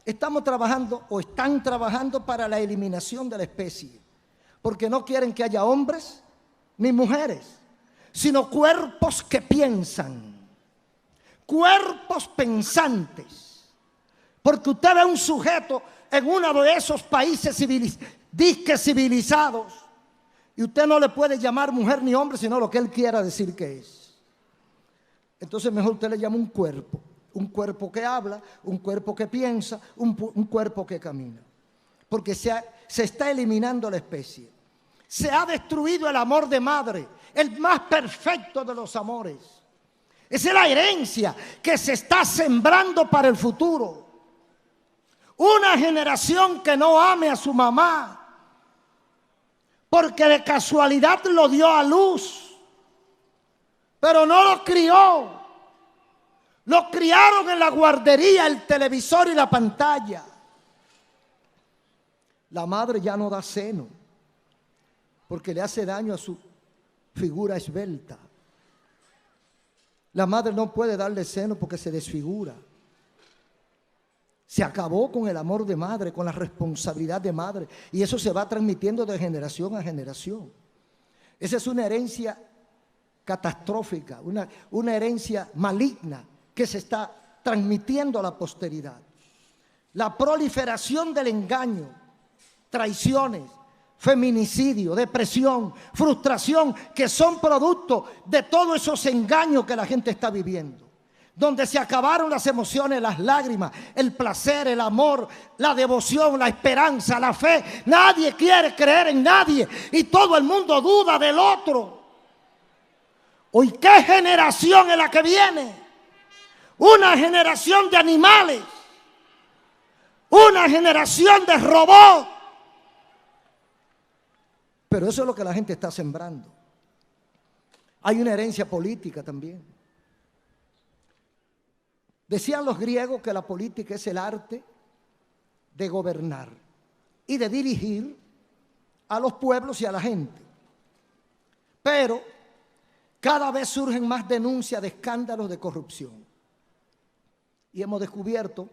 Estamos trabajando o están trabajando para la eliminación de la especie, porque no quieren que haya hombres ni mujeres, sino cuerpos que piensan, cuerpos pensantes. Porque usted ve un sujeto en uno de esos países disque civilizados, y usted no le puede llamar mujer ni hombre, sino lo que él quiera decir que es. Entonces mejor usted le llama un cuerpo que habla, un cuerpo que piensa, un cuerpo que camina. Porque se está eliminando la especie. Se ha destruido el amor de madre, el más perfecto de los amores. Esa es la herencia que se está sembrando para el futuro. Una generación que no ame a su mamá, porque de casualidad lo dio a luz, pero no lo crió. Lo criaron en la guardería, el televisor y la pantalla. La madre ya no da seno, porque le hace daño a su figura esbelta. La madre no puede darle seno porque se desfigura. Se acabó con el amor de madre, con la responsabilidad de madre, y eso se va transmitiendo de generación a generación. Esa es una herencia catastrófica, una herencia maligna que se está transmitiendo a la posteridad. La proliferación del engaño, traiciones, feminicidio, depresión, frustración, que son producto de todos esos engaños que la gente está viviendo, donde se acabaron las emociones, las lágrimas, el placer, el amor, la devoción, la esperanza, la fe. Nadie quiere creer en nadie y todo el mundo duda del otro. Hoy, ¿qué generación es la que viene? Una generación de animales, una generación de robots. Pero eso es lo que la gente está sembrando. Hay una herencia política también. Decían los griegos que la política es el arte de gobernar y de dirigir a los pueblos y a la gente. Pero cada vez surgen más denuncias de escándalos de corrupción. Y hemos descubierto,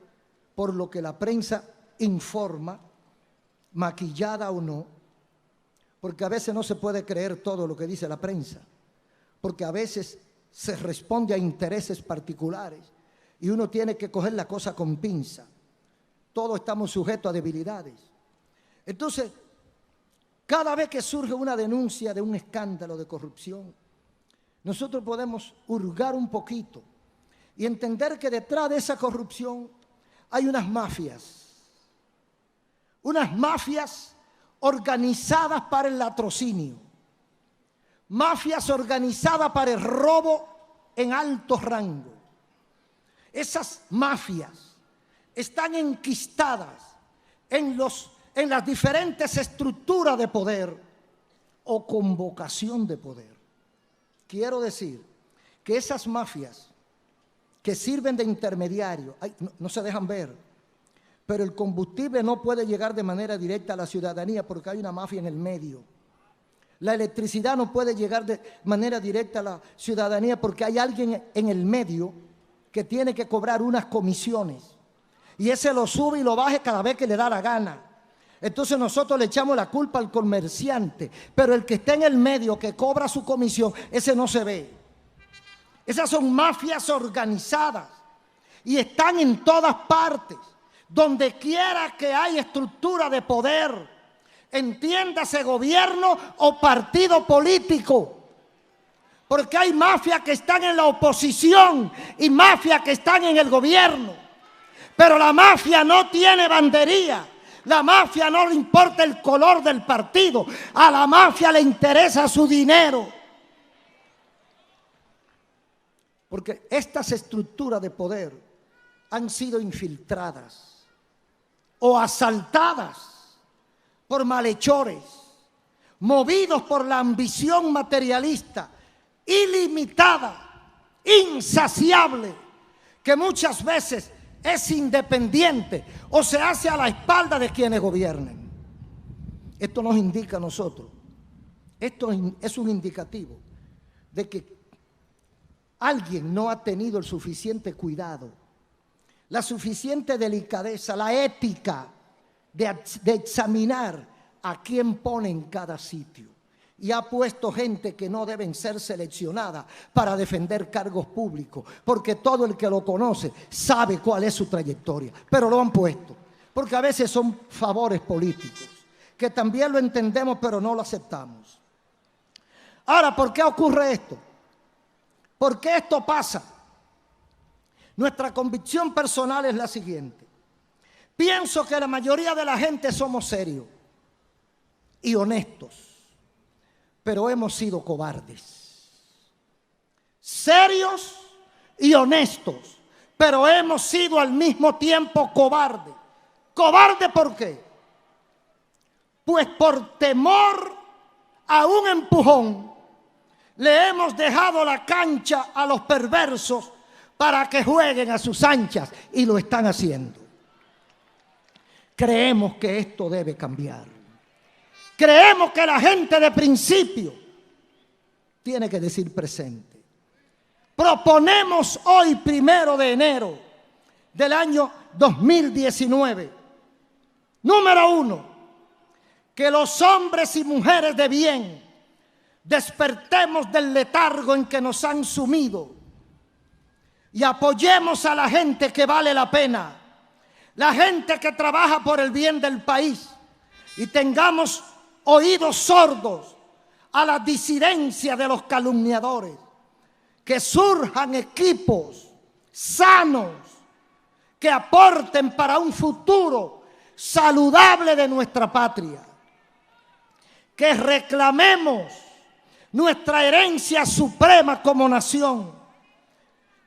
por lo que la prensa informa, maquillada o no, porque a veces no se puede creer todo lo que dice la prensa, porque a veces se responde a intereses particulares y uno tiene que coger la cosa con pinza. Todos estamos sujetos a debilidades. Entonces, cada vez que surge una denuncia de un escándalo de corrupción, nosotros podemos hurgar un poquito y entender que detrás de esa corrupción hay unas mafias organizadas para el latrocinio, mafias organizadas para el robo en alto rango. Esas mafias están enquistadas en las diferentes estructuras de poder o convocación de poder. Quiero decir que esas mafias que sirven de intermediario, no se dejan ver, pero el combustible no puede llegar de manera directa a la ciudadanía porque hay una mafia en el medio. La electricidad no puede llegar de manera directa a la ciudadanía porque hay alguien en el medio que tiene que cobrar unas comisiones. Y ese lo sube y lo baja cada vez que le da la gana. Entonces nosotros le echamos la culpa al comerciante, pero el que está en el medio, que cobra su comisión, ese no se ve. Esas son mafias organizadas y están en todas partes. Donde quiera que hay estructura de poder, entiéndase gobierno o partido político. Porque hay mafias que están en la oposición y mafias que están en el gobierno. Pero la mafia no tiene bandería. La mafia no le importa el color del partido. A la mafia le interesa su dinero. Porque estas estructuras de poder han sido infiltradas o asaltadas por malhechores, movidos por la ambición materialista, ilimitada, insaciable, que muchas veces es independiente o se hace a la espalda de quienes gobiernan. Esto nos indica a nosotros, esto es un indicativo de que alguien no ha tenido el suficiente cuidado, la suficiente delicadeza, la ética de examinar a quién pone en cada sitio. Y ha puesto gente que no deben ser seleccionada para defender cargos públicos, porque todo el que lo conoce sabe cuál es su trayectoria, pero lo han puesto, porque a veces son favores políticos, que también lo entendemos, pero no lo aceptamos. Ahora, ¿por qué ocurre esto? ¿Por qué esto pasa? Nuestra convicción personal es la siguiente. Pienso que la mayoría de la gente somos serios y honestos, pero hemos sido cobardes. Serios y honestos, pero hemos sido al mismo tiempo cobardes. ¿Cobarde por qué? Pues por temor a un empujón le hemos dejado la cancha a los perversos para que jueguen a sus anchas, y lo están haciendo. Creemos que esto debe cambiar. Creemos que la gente de principio tiene que decir presente. Proponemos hoy, 1 de enero del año 2019, número 1, que los hombres y mujeres de bien despertemos del letargo en que nos han sumido y apoyemos a la gente que vale la pena, la gente que trabaja por el bien del país, y tengamos oídos sordos a la disidencia de los calumniadores. Que surjan equipos sanos que aporten para un futuro saludable de nuestra patria. Que reclamemos nuestra herencia suprema como nación.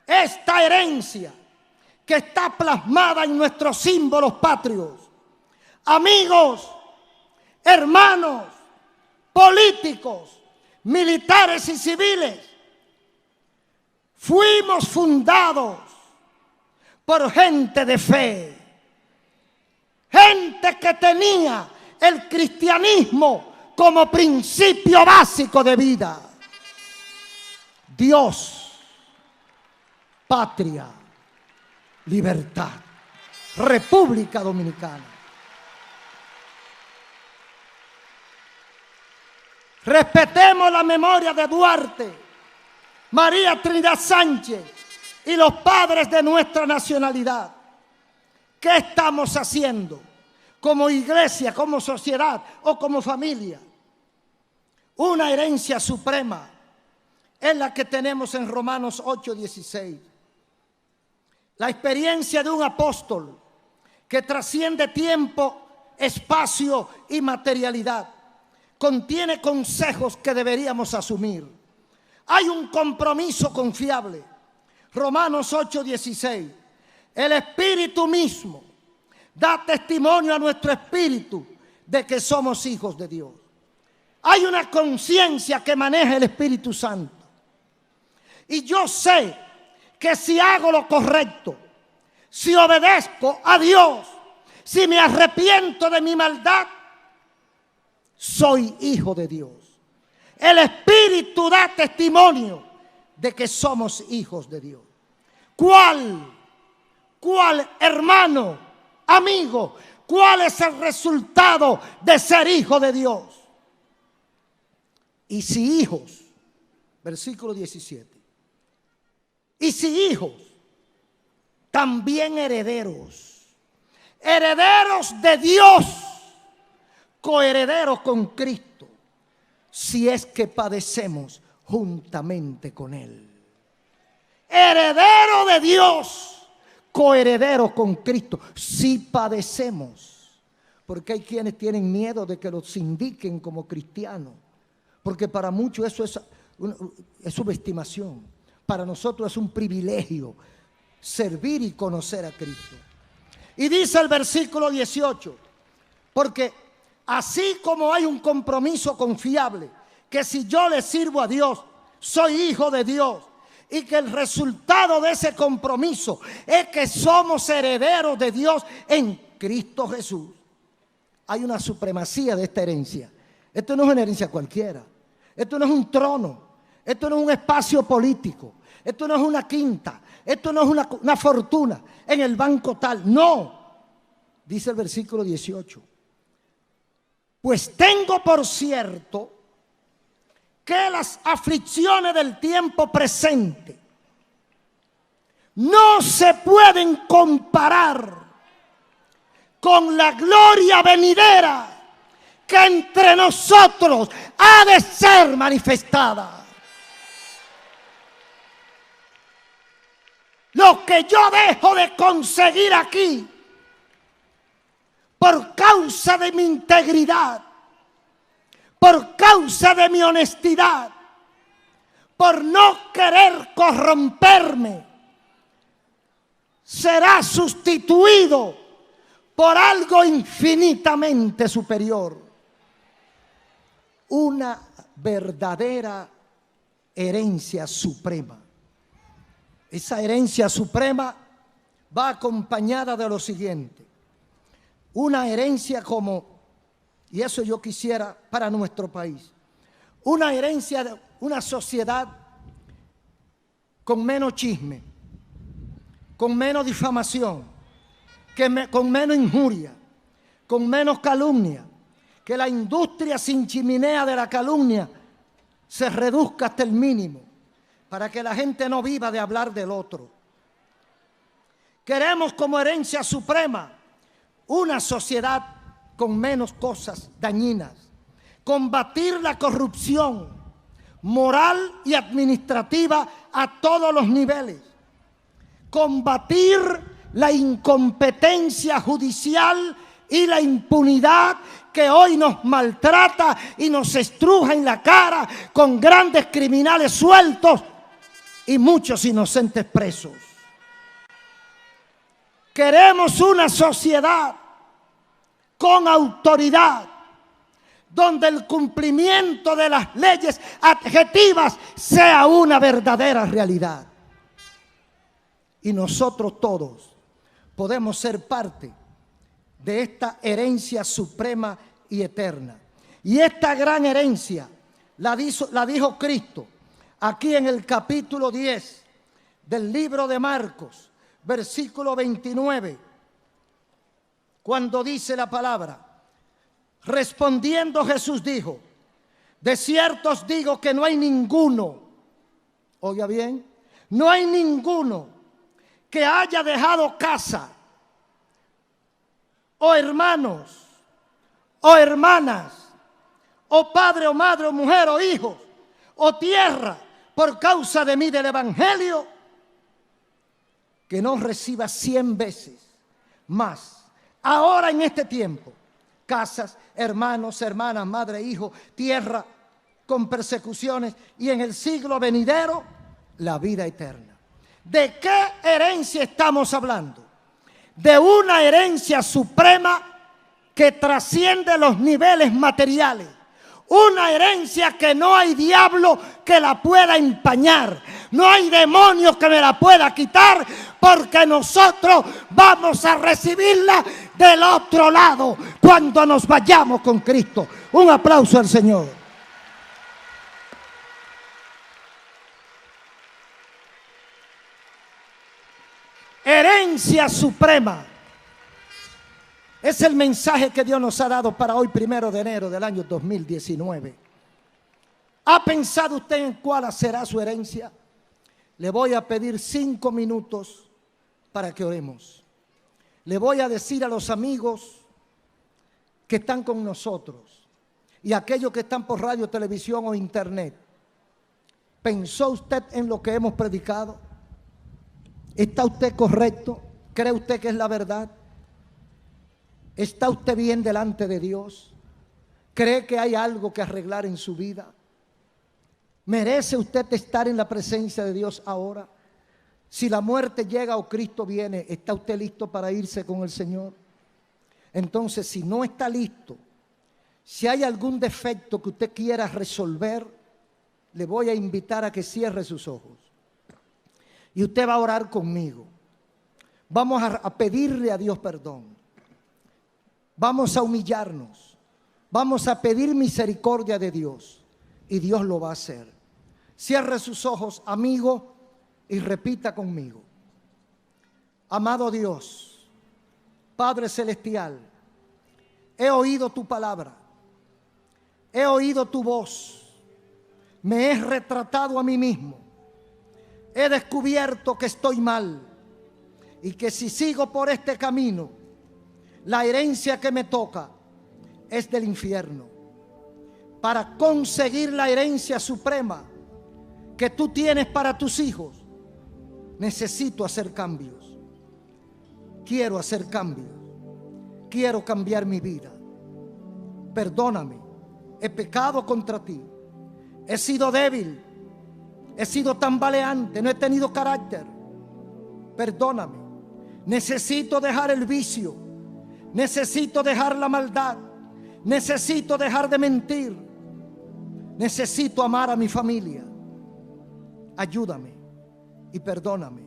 Esta herencia que está plasmada en nuestros símbolos patrios. Amigos, hermanos, políticos, militares y civiles, fuimos fundados por gente de fe, gente que tenía el cristianismo como principio básico de vida. Dios, patria, libertad, República Dominicana. Respetemos la memoria de Duarte, María Trinidad Sánchez y los padres de nuestra nacionalidad. ¿Qué estamos haciendo como iglesia, como sociedad o como familia? Una herencia suprema es la que tenemos en Romanos 8:16. La experiencia de un apóstol que trasciende tiempo, espacio y materialidad. Contiene consejos que deberíamos asumir. Hay un compromiso confiable. Romanos 8:16. El Espíritu mismo da testimonio a nuestro espíritu de que somos hijos de Dios. Hay una conciencia que maneja el Espíritu Santo. Y yo sé que si hago lo correcto, si obedezco a Dios, si me arrepiento de mi maldad, soy hijo de Dios. El Espíritu da testimonio de que somos hijos de Dios. ¿Cuál, hermano, amigo, cuál es el resultado de ser hijo de Dios? Y si hijos, versículo 17, y si hijos, también herederos, herederos de Dios, coherederos con Cristo, si es que padecemos juntamente con Él. Heredero de Dios, coheredero con Cristo, si padecemos. Porque hay quienes tienen miedo de que los indiquen como cristianos, porque para muchos eso es subestimación. Para nosotros es un privilegio servir y conocer a Cristo. Y dice el versículo 18, porque así como hay un compromiso confiable, que si yo le sirvo a Dios, soy hijo de Dios, y que el resultado de ese compromiso es que somos herederos de Dios en Cristo Jesús. Hay una supremacía de esta herencia. Esto no es una herencia cualquiera. Esto no es un trono. Esto no es un espacio político. Esto no es una quinta. Esto no es una fortuna en el banco tal. No. Dice el versículo 18. Pues tengo por cierto que las aflicciones del tiempo presente no se pueden comparar con la gloria venidera que entre nosotros ha de ser manifestada. Lo que yo dejo de conseguir aquí por causa de mi integridad, por causa de mi honestidad, por no querer corromperme, será sustituido por algo infinitamente superior. Una verdadera herencia suprema. Esa herencia suprema va acompañada de lo siguiente. Una herencia como, y eso yo quisiera para nuestro país, una herencia de una sociedad con menos chisme, con menos difamación, con menos injuria, con menos calumnia, que la industria sin chimenea de la calumnia se reduzca hasta el mínimo, para que la gente no viva de hablar del otro. Queremos como herencia suprema una sociedad con menos cosas dañinas, combatir la corrupción moral y administrativa a todos los niveles, combatir la incompetencia judicial y la impunidad que hoy nos maltrata y nos estruja en la cara con grandes criminales sueltos y muchos inocentes presos. Queremos una sociedad con autoridad, donde el cumplimiento de las leyes adjetivas sea una verdadera realidad. Y nosotros todos podemos ser parte de esta herencia suprema y eterna. Y esta gran herencia la dijo Cristo aquí en el capítulo 10 del libro de Marcos, versículo 29, cuando dice la palabra: respondiendo Jesús dijo, de cierto os digo que no hay ninguno, oiga bien, no hay ninguno que haya dejado casa, o hermanos, o hermanas, o padre, o madre, o mujer, o hijos, o tierra, por causa de mí, del evangelio, que no reciba 100 veces más, ahora en este tiempo, casas, hermanos, hermanas, madre, hijo, tierra, con persecuciones, y en el siglo venidero, la vida eterna. ¿De qué herencia estamos hablando? De una herencia suprema que trasciende los niveles materiales. Una herencia que no hay diablo que la pueda empañar. No hay demonio que me la pueda quitar, porque nosotros vamos a recibirla del otro lado cuando nos vayamos con Cristo. Un aplauso al Señor. herencia suprema. Es el mensaje que Dios nos ha dado para hoy, 1 de enero del año 2019. ¿Ha pensado usted en cuál será su herencia? Le voy a pedir 5 minutos para que oremos. Le voy a decir a los amigos que están con nosotros y aquellos que están por radio, televisión o internet: ¿pensó usted en lo que hemos predicado? ¿Está usted correcto? ¿Cree usted que es la verdad? ¿Está usted bien delante de Dios? ¿Cree que hay algo que arreglar en su vida? ¿Merece usted estar en la presencia de Dios ahora? Si la muerte llega o Cristo viene, ¿está usted listo para irse con el Señor? Entonces, si no está listo, si hay algún defecto que usted quiera resolver, le voy a invitar a que cierre sus ojos. Y usted va a orar conmigo. Vamos a pedirle a Dios perdón. Vamos a humillarnos. Vamos a pedir misericordia de Dios. Y Dios lo va a hacer. Cierre sus ojos, amigo, y repita conmigo: amado Dios, Padre Celestial, he oído tu palabra. He oído tu voz. Me he retratado a mí mismo. He descubierto que estoy mal y que si sigo por este camino, la herencia que me toca es del infierno. Para conseguir la herencia suprema que tú tienes para tus hijos, necesito hacer cambios. Quiero hacer cambios. Quiero cambiar mi vida. Perdóname. He pecado contra ti. He sido débil. He sido tambaleante. No he tenido carácter. Perdóname. Necesito dejar el vicio. Necesito dejar la maldad. Necesito dejar de mentir. Necesito amar a mi familia. Ayúdame y perdóname.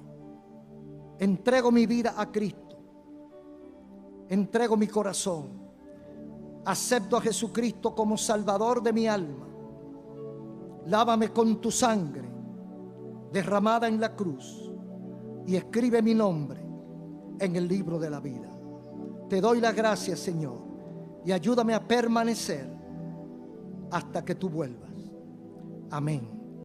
Entrego mi vida a Cristo. Entrego mi corazón. Acepto a Jesucristo como Salvador de mi alma. Lávame con tu sangre derramada en la cruz y escribe mi nombre en el libro de la vida. Te doy las gracias, Señor, y ayúdame a permanecer hasta que tú vuelvas. Amén.